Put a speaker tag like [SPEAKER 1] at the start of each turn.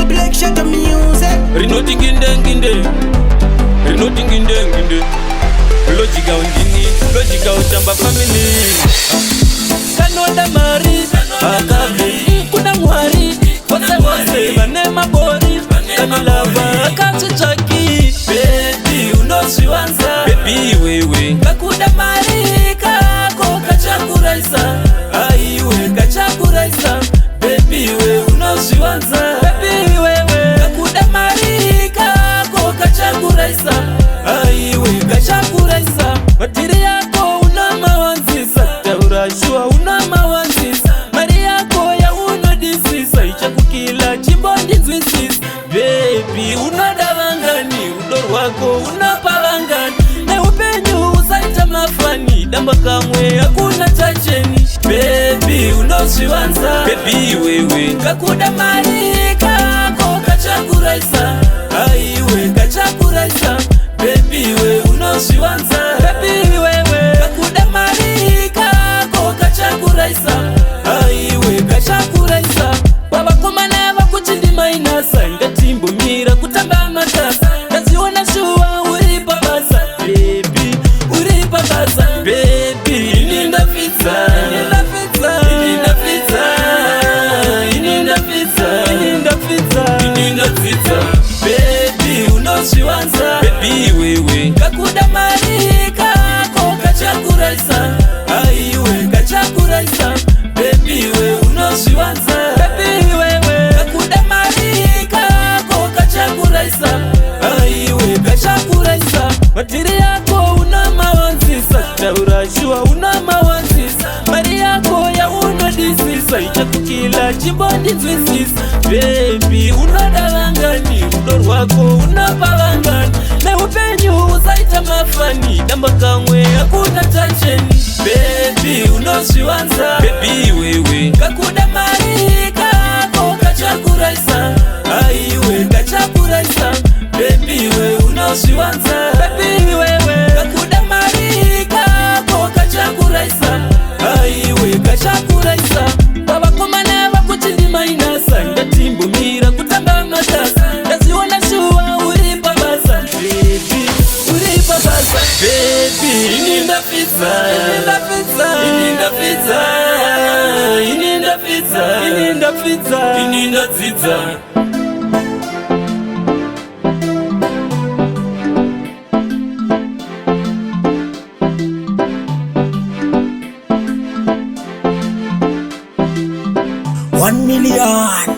[SPEAKER 1] Black Shadow music.
[SPEAKER 2] Rinotinginde Logica undini, logica utamba family. Kanoda mari, akabe, kuna mwari. Wose vanema bori, kanolava akachichaki. Baby unosiwanza, baby wewe kakuda mari, kako kachakuraisa. Aiwe kachakuraisa, baby wewe unosiwanza. Baby wewe kakuda mari, kako kachakuraisa. Aiwe kachakuraisa, matiri yako unamawanzisa. Taurashua unamawanzisa, mari yako ya unodisisa. Ichakukila chimbondi nzwisisa. Baby unadavangani, udoro wako unapavangani. Na upenyu usaita mafani, damba kamwe hakuna chacheni. Baby unosiwanza, baby wewe kakuda mari, kako kachakuraisa. Aiwe kachakuraisa, baby wewe unosiwanza. Baby wewe kakuda mari, kako kachakuraisa. Aiwe kachakuraisa, wabakomana bakuchindima inasa. Ngatimbo mira kutamba matasa, naziona shua uripabasa. Baby uripabasa, baby ininda pizza, ininda pizza, ininda pizza, ininda pizza, ininda pizza, ininda pizza. Baby unosiwanza, baby wewe kakuda mari, kako kachakuraisa. Aiwe kachakuraisa, baby wewe unosiwanza. Baby wewe kakuda mari, kako kachakuraisa. Aiwe kachakuraisa, matiri yako unamawanzisa. Taurashua unamawanzisa, mari yako ya unodisisa. Ichakukila chimbondi nzwisisa. Baby unadavangani, udoro wako unapavangani. Na upenyu usaita mafani, damba kamwe hakuna chacheni. Baby unosiwanza, baby wewe kakuda mari, kako kachakuraisa. Aiwe kachakuraisa, baby wewe unosiwanza. Baby wewe kakuda mari, kako kachakuraisa. Aiwe kachakuraisa, wabakomana bakuchindima inasa. Ngatimbo mira kutamba matasa, naziona shua uripabasa. Baby uripabasa, baby ininda pizza, ininda pizza, ininda pizza, ininda pizza, ininda pizza, ininda pizza.
[SPEAKER 1] $1 million.